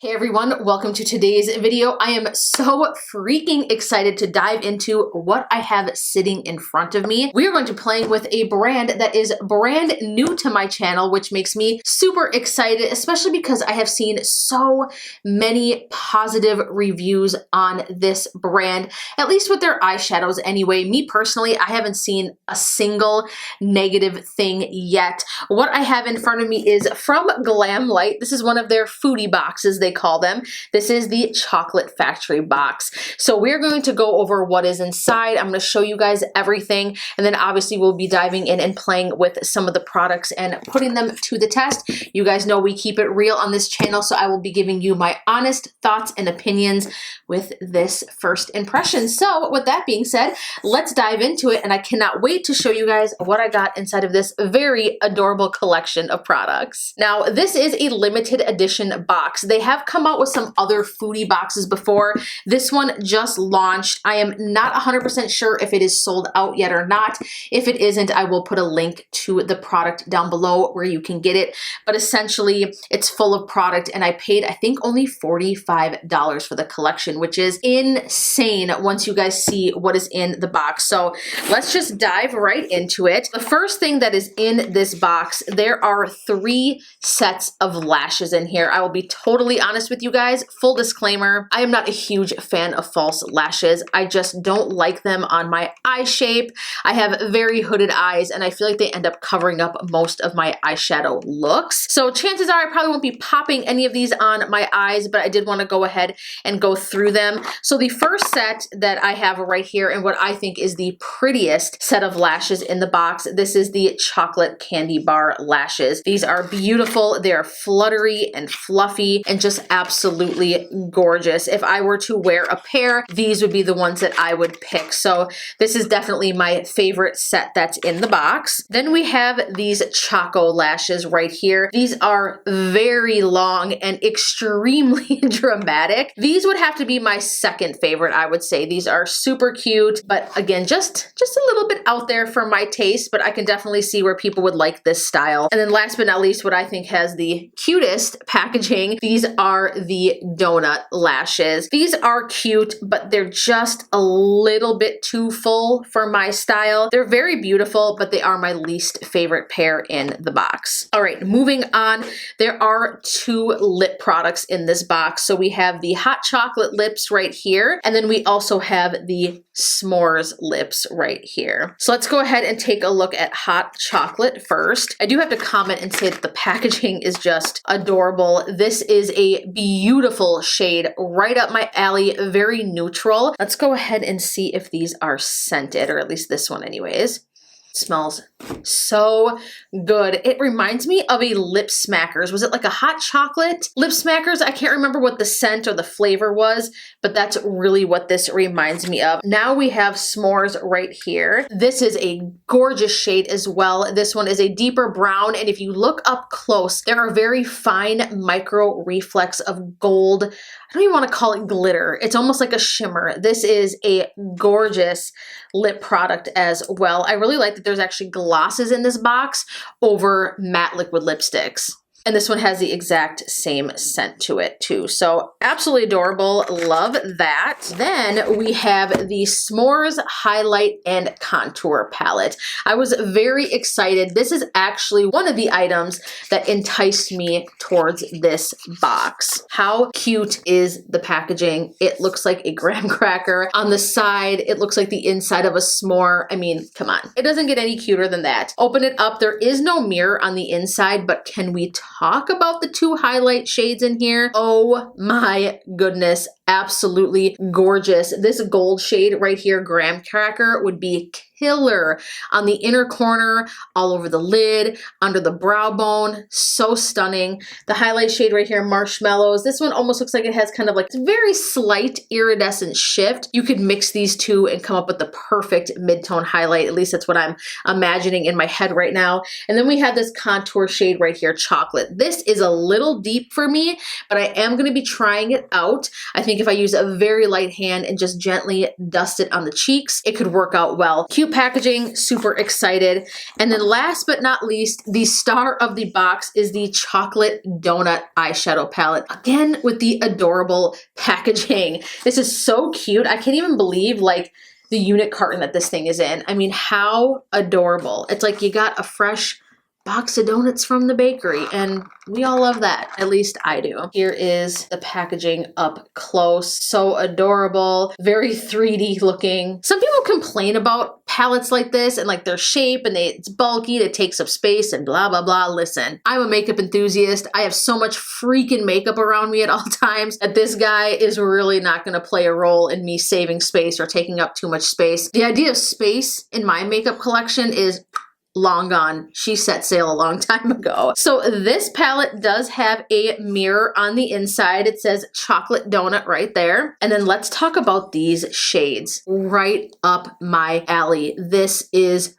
Hey everyone, welcome to today's video. I am so freaking excited to dive into what I have sitting in front of me. We are going to be playing with a brand that is brand new to my channel, which makes me super excited, especially because I have seen so many positive reviews on this brand, at least with their eyeshadows anyway. Me personally, I haven't seen a single negative thing yet. What I have in front of me is from Glamlite. This is one of their foodie boxes, they call them. This is the chocolate factory box. So we're going to go over what is inside. I'm going to show you guys everything, and then obviously we'll be diving in and playing with some of the products and putting them to the test. You guys know we keep it real on this channel, so I will be giving you my honest thoughts and opinions with this first impression. So with that being said, let's dive into it, and I cannot wait to show you guys what I got inside of this very adorable collection of products. Now, this is a limited edition box. They have come out with some other foodie boxes before. This one just launched. I am not 100% sure if it is sold out yet or not. If it isn't, I will put a link to the product down below where you can get it. But essentially, it's full of product, and I paid, I think, only $45 for the collection, which is insane once you guys see what is in the box. So let's just dive right into it. The first thing that is in this box, there are 3 sets of lashes in here. I will be totally honest with you guys. Full disclaimer, I am not a huge fan of false lashes. I just don't like them on my eye shape. I have very hooded eyes, and I feel like they end up covering up most of my eyeshadow looks. So chances are I probably won't be popping any of these on my eyes, but I did want to go ahead and go through them. So the first set that I have right here, and what I think is the prettiest set of lashes in the box, this is the chocolate candy bar lashes. These are beautiful. They are fluttery and fluffy and just absolutely gorgeous. If I were to wear a pair, these would be the ones that I would pick. So this is definitely my favorite set that's in the box. Then we have these Choco lashes right here. These are very long and extremely dramatic. These would have to be my second favorite, I would say. These are super cute, but again, just a little bit out there for my taste, but I can definitely see where people would like this style. And then last but not least, what I think has the cutest packaging, these are the donut lashes. These are cute, but they're just a little bit too full for my style. They're very beautiful, but they are my least favorite pair in the box. All right, moving on. There are 2 lip products in this box. So we have the hot chocolate lips right here, and then we also have the s'mores lips right here. So let's go ahead and take a look at hot chocolate first. I do have to comment and say that the packaging is just adorable. This is a beautiful shade, right up my alley, very neutral. Let's go ahead and see if these are scented, or at least this one anyways. Smells so good. It reminds me of a Lip Smackers. Was it like a hot chocolate Lip Smackers? I can't remember what the scent or the flavor was, but that's really what this reminds me of. Now we have s'mores right here. This is a gorgeous shade as well. This one is a deeper brown, and if you look up close, there are very fine micro reflects of gold. I don't even want to call it glitter. It's almost like a shimmer. This is a gorgeous lip product as well. I really like that there's actually glosses in this box over matte liquid lipsticks. And this one has the exact same scent to it too. So absolutely adorable. Love that. Then we have the S'mores Highlight and Contour Palette. I was very excited. This is actually one of the items that enticed me towards this box. How cute is the packaging? It looks like a graham cracker. On the side, it looks like the inside of a s'more. I mean, come on. It doesn't get any cuter than that. Open it up. There is no mirror on the inside, but can we talk about the 2 highlight shades in here? Oh my goodness, absolutely gorgeous. This gold shade right here, graham cracker, would be killer on the inner corner, all over the lid, under the brow bone. So stunning. The highlight shade right here, marshmallows. This one almost looks like it has kind of like a very slight iridescent shift. You could mix these 2 and come up with the perfect mid-tone highlight. At least that's what I'm imagining in my head right now. And then we have this contour shade right here, chocolate. This is a little deep for me, but I am going to be trying it out. I think think if I use a very light hand and just gently dust it on the cheeks, it could work out well. Cute packaging, super excited. And then last but not least, the star of the box is the Chocolate Donut Eyeshadow Palette. Again, with the adorable packaging. This is so cute. I can't even believe like the unit carton that this thing is in. I mean, how adorable. It's like you got a fresh box of donuts from the bakery, and we all love that. At least I do. Here is the packaging up close. So adorable, very 3D looking. Some people complain about palettes like this and like their shape and it's bulky, it takes up space and blah, blah, blah. Listen, I'm a makeup enthusiast. I have so much freaking makeup around me at all times that this guy is really not gonna play a role in me saving space or taking up too much space. The idea of space in my makeup collection is long gone. She set sail a long time ago. So this palette does have a mirror on the inside. It says chocolate donut right there. And then let's talk about these shades. Right up my alley. This is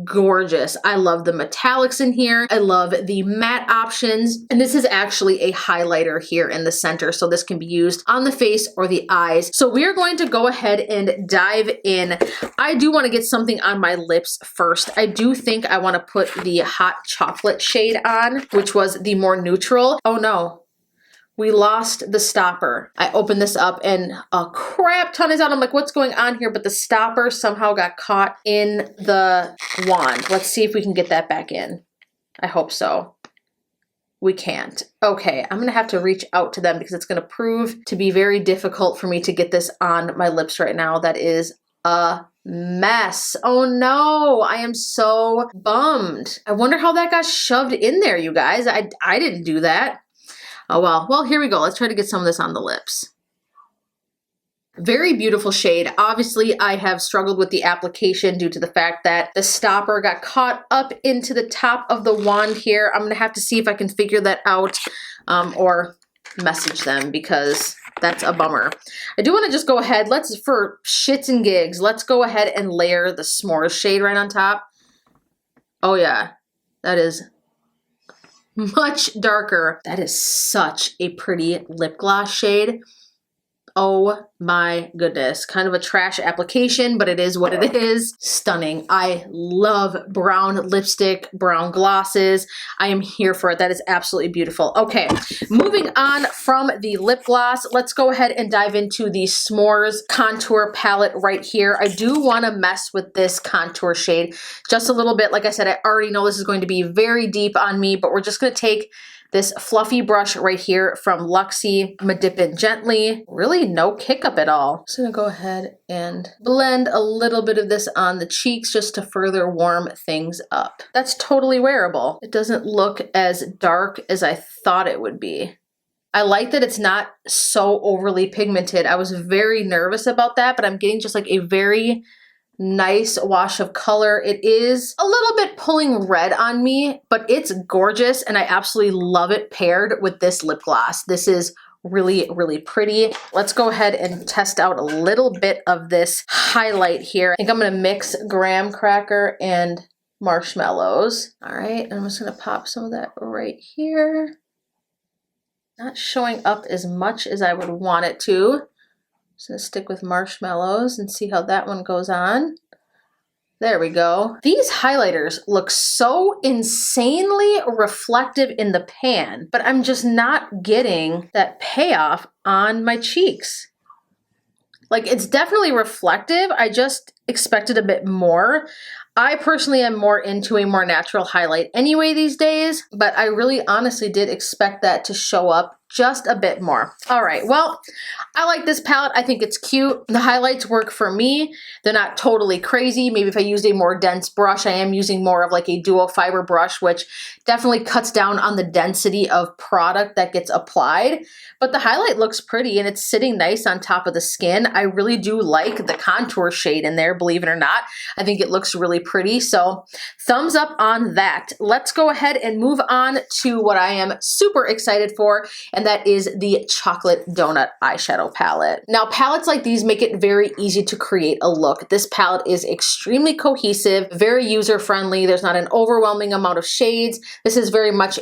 gorgeous. I love the metallics in here. I love the matte options. And this is actually a highlighter here in the center. So this can be used on the face or the eyes. So we are going to go ahead and dive in. I do want to get something on my lips first. I do think I want to put the hot chocolate shade on, which was the more neutral. Oh no. We lost the stopper. I opened this up and a crap ton is out. I'm like, what's going on here? But the stopper somehow got caught in the wand. Let's see if we can get that back in. I hope so. We can't. Okay, I'm gonna have to reach out to them because it's gonna prove to be very difficult for me to get this on my lips right now. That is a mess. Oh no, I am so bummed. I wonder how that got shoved in there, you guys. I didn't do that. Oh well. Well, here we go. Let's try to get some of this on the lips. Very beautiful shade. Obviously, I have struggled with the application due to the fact that the stopper got caught up into the top of the wand here. I'm going to have to see if I can figure that out or message them because that's a bummer. I do want to just go ahead. For shits and gigs, let's go ahead and layer the s'mores shade right on top. Oh yeah, that is much darker. That is such a pretty lip gloss shade. Oh my goodness. Kind of a trash application, but it is what it is. Stunning. I love brown lipstick, brown glosses. I am here for it. That is absolutely beautiful. Okay, moving on from the lip gloss, let's go ahead and dive into the S'mores contour palette right here. I do want to mess with this contour shade just a little bit. Like I said, I already know this is going to be very deep on me, but we're just going to take this fluffy brush right here from Luxie. I'm gonna dip in gently. Really no kick up at all. Just gonna go ahead and blend a little bit of this on the cheeks just to further warm things up. That's totally wearable. It doesn't look as dark as I thought it would be. I like that it's not so overly pigmented. I was very nervous about that, but I'm getting just like a very nice wash of color. It is a little bit pulling red on me, but it's gorgeous and I absolutely love it paired with this lip gloss. This is really, really pretty. Let's go ahead and test out a little bit of this highlight here. I think I'm gonna mix graham cracker and marshmallows. All right, I'm just gonna pop some of that right here. Not showing up as much as I would want it to. Just gonna stick with marshmallows and see how that one goes on. There we go. These highlighters look so insanely reflective in the pan, but I'm just not getting that payoff on my cheeks. Like, it's definitely reflective. I just expected a bit more. I personally am more into a more natural highlight anyway these days, but I really honestly did expect that to show up just a bit more. All right, well, I like this palette. I think it's cute. The highlights work for me. They're not totally crazy. Maybe if I used a more dense brush, I am using more of like a dual fiber brush, which definitely cuts down on the density of product that gets applied. But the highlight looks pretty and it's sitting nice on top of the skin. I really do like the contour shade in there, believe it or not. I think it looks really pretty. So thumbs up on that. Let's go ahead and move on to what I am super excited for. And and that is the Chocolate Donut Eyeshadow Palette. Now, palettes like these make it very easy to create a look. This palette is extremely cohesive, very user-friendly. There's not an overwhelming amount of shades. This is very much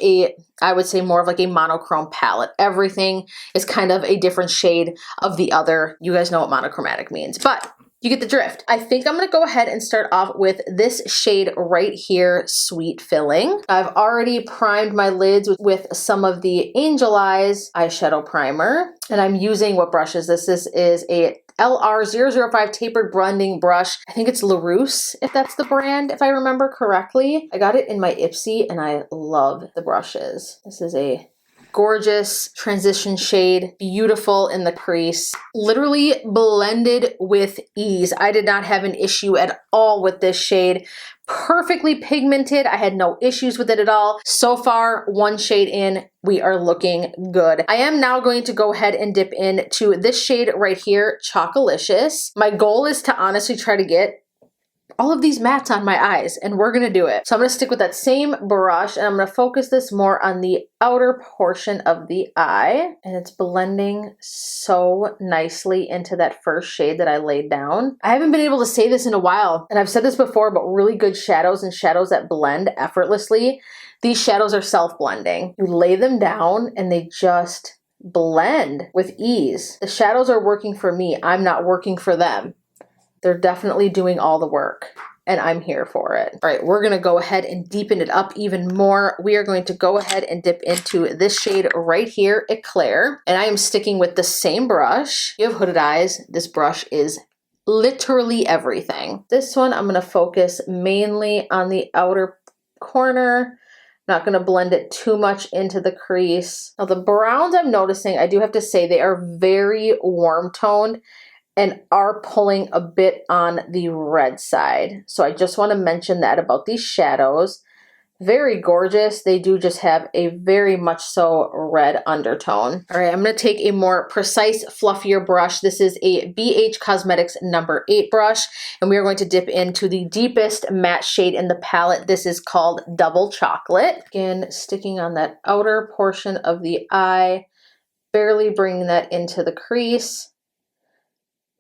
I would say more of like a monochrome palette. Everything is kind of a different shade of the other. You guys know what monochromatic means, but you get the drift. I think I'm gonna go ahead and start off with this shade right here, Sweet Filling. I've already primed my lids with some of the Angel Eyes eyeshadow primer, and I'm using, what brush is this? This is a LR005 tapered blending brush. I think it's LaRousse, if that's the brand, if I remember correctly. I got it in my Ipsy, and I love the brushes. This is a gorgeous transition shade, beautiful in the crease, literally blended with ease. I did not have an issue at all with this shade. Perfectly pigmented. I had no issues with it at all. So far, one shade in, we are looking good. I am now going to go ahead and dip into this shade right here, Chalkalicious. My goal is to honestly try to get all of these mattes on my eyes, and we're gonna do it. So I'm gonna stick with that same brush, and I'm gonna focus this more on the outer portion of the eye, and it's blending so nicely into that first shade that I laid down. I haven't been able to say this in a while, and I've said this before, but really good shadows and shadows that blend effortlessly, these shadows are self-blending. You lay them down, and they just blend with ease. The shadows are working for me. I'm not working for them. They're definitely doing all the work, and I'm here for it. All right, we're gonna go ahead and deepen it up even more. We are going to go ahead and dip into this shade right here, Eclair, and I am sticking with the same brush. If you have hooded eyes, this brush is literally everything. This one, I'm gonna focus mainly on the outer corner. Not gonna blend it too much into the crease. Now the browns I'm noticing, I do have to say, they are very warm toned and are pulling a bit on the red side. So I just want to mention that about these shadows. Very gorgeous. They do just have a very much so red undertone. All right, I'm going to take a more precise, fluffier brush. This is a BH Cosmetics number 8 brush, and we are going to dip into the deepest matte shade in the palette. This is called Double Chocolate. Again, sticking on that outer portion of the eye, barely bringing that into the crease,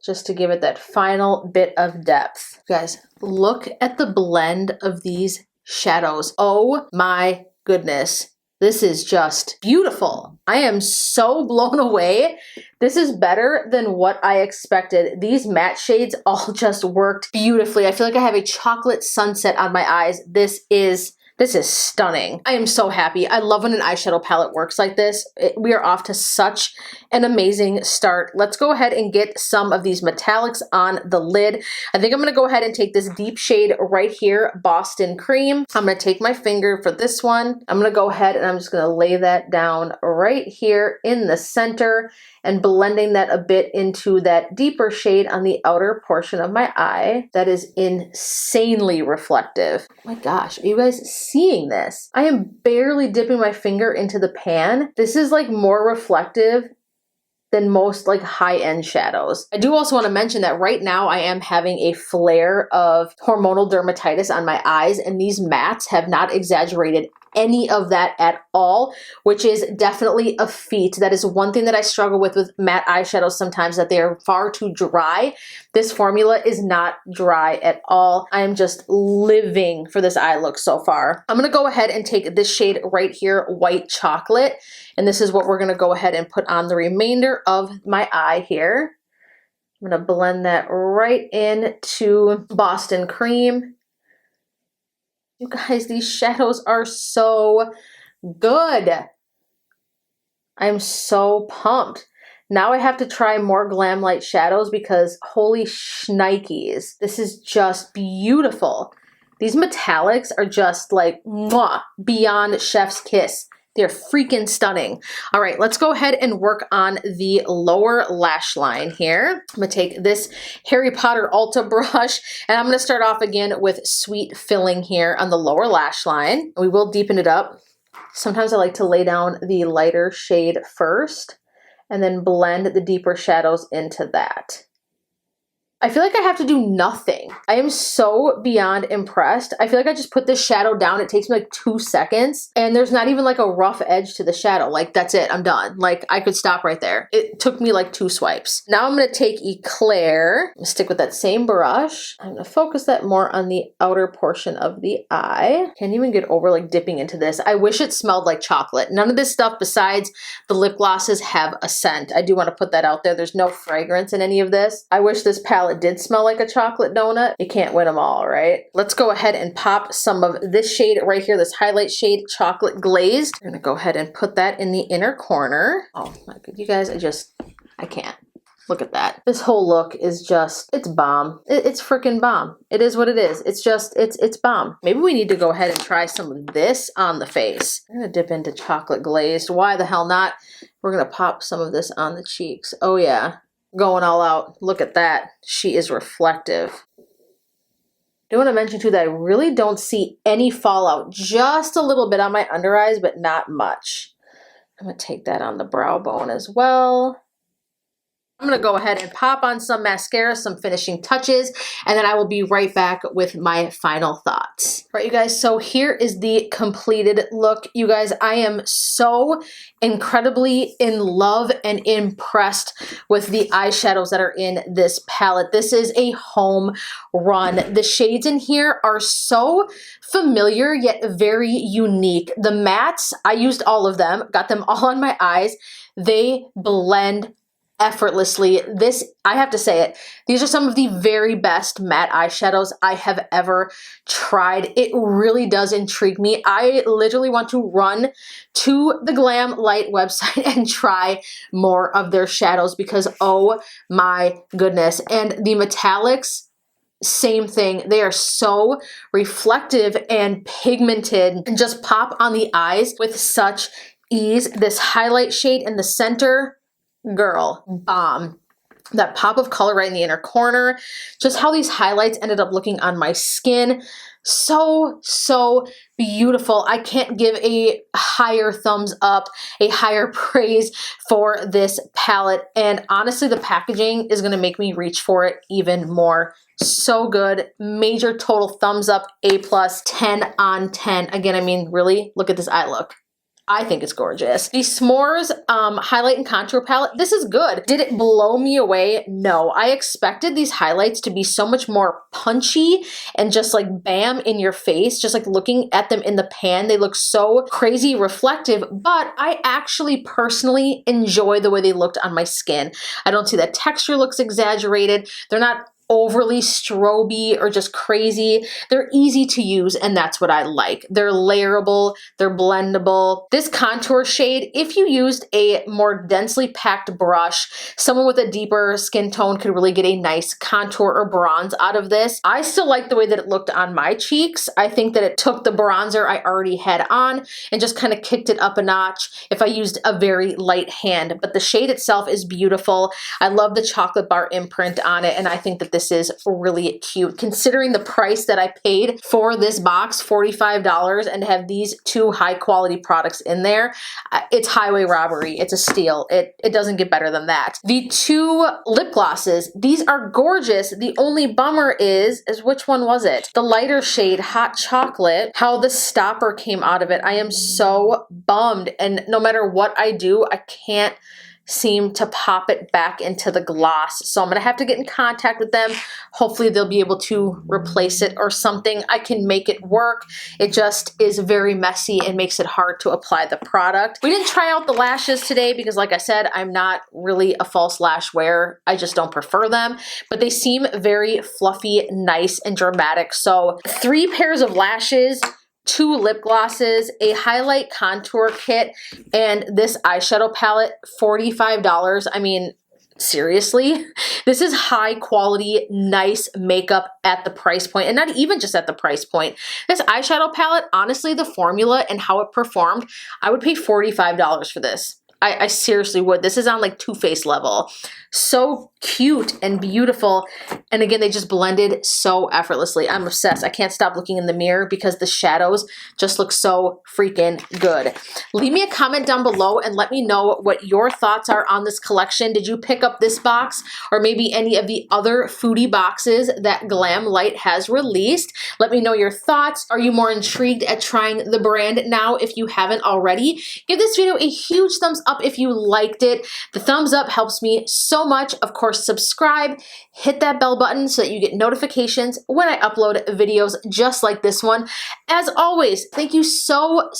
just to give it that final bit of depth. Guys, look at the blend of these shadows. Oh my goodness. This is just beautiful. I am so blown away. This is better than what I expected. These matte shades all just worked beautifully. I feel like I have a chocolate sunset on my eyes. This is stunning. I am so happy. I love when an eyeshadow palette works like this. We are off to such an amazing start. Let's go ahead and get some of these metallics on the lid. I think I'm gonna go ahead and take this deep shade right here, Boston Cream. I'm gonna take my finger for this one. I'm gonna go ahead and I'm just gonna lay that down right here in the center and blending that a bit into that deeper shade on the outer portion of my eye. That is insanely reflective. Oh my gosh, are you guys seeing this? I am barely dipping my finger into the pan. This is like more reflective than most like high-end shadows. I do also want to mention that right now I am having a flare of hormonal dermatitis on my eyes, and these mattes have not exaggerated any of that at all, which is definitely a feat. That is one thing that I struggle with matte eyeshadows sometimes, that they are far too dry. This formula is not dry at all. I am just living for this eye look so far. I'm gonna go ahead and take this shade right here, White Chocolate, and this is what we're gonna go ahead and put on the remainder of my eye here. I'm gonna blend that right into Boston Cream. You guys, these shadows are so good. I'm so pumped. Now I have to try more Glamlite shadows because holy shnikes, this is just beautiful. These metallics are just like mwah, beyond chef's kiss. They're freaking stunning. All right, let's go ahead and work on the lower lash line here. I'm gonna take this Harry Potter Ulta brush, and I'm gonna start off again with Sweet Filling here on the lower lash line. We will deepen it up. Sometimes I like to lay down the lighter shade first and then blend the deeper shadows into that. I feel like I have to do nothing. I am so beyond impressed. I feel like I just put this shadow down. It takes me like 2 seconds and there's not even like a rough edge to the shadow. Like that's it, I'm done. Like I could stop right there. It took me like 2 swipes. Now I'm gonna take Eclair. I'm gonna stick with that same brush. I'm gonna focus that more on the outer portion of the eye. Can't even get over like dipping into this. I wish it smelled like chocolate. None of this stuff besides the lip glosses have a scent. I do want to put that out there. There's no fragrance in any of this. I wish this palette did smell like a chocolate donut. You can't win them all, right? Let's go ahead and pop some of this shade right here, this highlight shade, Chocolate Glazed. I'm gonna go ahead and put that in the inner corner. Oh my god, you guys, I can't. Look at that. This whole look is just, it's bomb. It's freaking bomb. It is what it is. It's just, it's bomb. Maybe we need to go ahead and try some of this on the face. I'm gonna dip into Chocolate Glazed. Why the hell not? We're gonna pop some of this on the cheeks. Oh yeah. Going all out. Look at that. She is reflective. I do want to mention too that I really don't see any fallout. Just a little bit on my under eyes, but not much. I'm going to take that on the brow bone as well. I'm going to go ahead and pop on some mascara, some finishing touches, and then I will be right back with my final thoughts. All right, you guys, so here is the completed look. You guys, I am so incredibly in love and impressed with the eyeshadows that are in this palette. This is a home run. The shades in here are so familiar yet very unique. The mattes, I used all of them, got them all on my eyes. They blend effortlessly. This, I have to say it, these are some of the very best matte eyeshadows I have ever tried. It really does intrigue me. I literally want to run to the Glamlite website and try more of their shadows because oh my goodness. And the metallics, same thing. They are so reflective and pigmented and just pop on the eyes with such ease. This highlight shade in the center, girl, bomb. That pop of color right in the inner corner. Just how these highlights ended up looking on my skin. So, so beautiful. I can't give a higher thumbs up, a higher praise for this palette. And honestly, the packaging is going to make me reach for it even more. So good. Major total thumbs up, A+, 10 on 10. Again, I mean, really, look at this eye look. I think it's gorgeous. The S'mores highlight and contour palette, this is good. Did it blow me away? No. I expected these highlights to be so much more punchy and just like bam in your face. Just like looking at them in the pan, they look so crazy reflective, but I actually personally enjoy the way they looked on my skin. I don't see that texture looks exaggerated. They're not overly stroby or just crazy. They're easy to use and that's what I like. They're layerable, they're blendable. This contour shade, if you used a more densely packed brush, someone with a deeper skin tone could really get a nice contour or bronze out of this. I still like the way that it looked on my cheeks. I think that it took the bronzer I already had on and just kind of kicked it up a notch if I used a very light hand, but the shade itself is beautiful. I love the chocolate bar imprint on it and I think that this is really cute. Considering the price that I paid for this box, $45, and to have these two high quality products in there, it's highway robbery. It's a steal. It doesn't get better than that. The two lip glosses, these are gorgeous. The only bummer is which one was it? The lighter shade, Hot Chocolate, how the stopper came out of it. I am so bummed. And no matter what I do, I can't seem to pop it back into the gloss. So I'm going to have to get in contact with them. Hopefully they'll be able to replace it or something. I can make it work. It just is very messy and makes it hard to apply the product. We didn't try out the lashes today because like I said, I'm not really a false lash wearer. I just don't prefer them, but they seem very fluffy, nice, and dramatic. So 3 pairs of lashes, 2 lip glosses, a highlight contour kit, and this eyeshadow palette, $45. I mean, seriously? This is high quality, nice makeup at the price point, and not even just at the price point. This eyeshadow palette, honestly, the formula and how it performed, I would pay $45 for this. I seriously would. This is on like Too Faced level. So cute and beautiful. And again, they just blended so effortlessly. I'm obsessed. I can't stop looking in the mirror because the shadows just look so freaking good. Leave me a comment down below and let me know what your thoughts are on this collection. Did you pick up this box or maybe any of the other Foodie boxes that Glamlite has released? Let me know your thoughts. Are you more intrigued at trying the brand now if you haven't already? Give this video a huge thumbs up if you liked it. The thumbs up helps me so much. Of course, subscribe, hit that bell button so that you get notifications when I upload videos just like this one. As always, thank you so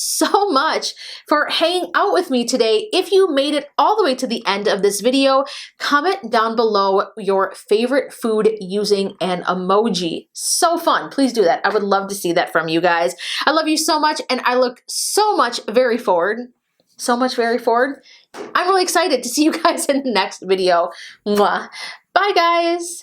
much for hanging out with me today. If you made it all the way to the end of this video, comment down below your favorite food using an emoji. So fun. Please do that. I would love to see that from you guys. I love you so much, and I look so much very forward. I'm really excited to see you guys in the next video. Mwah. Bye, guys.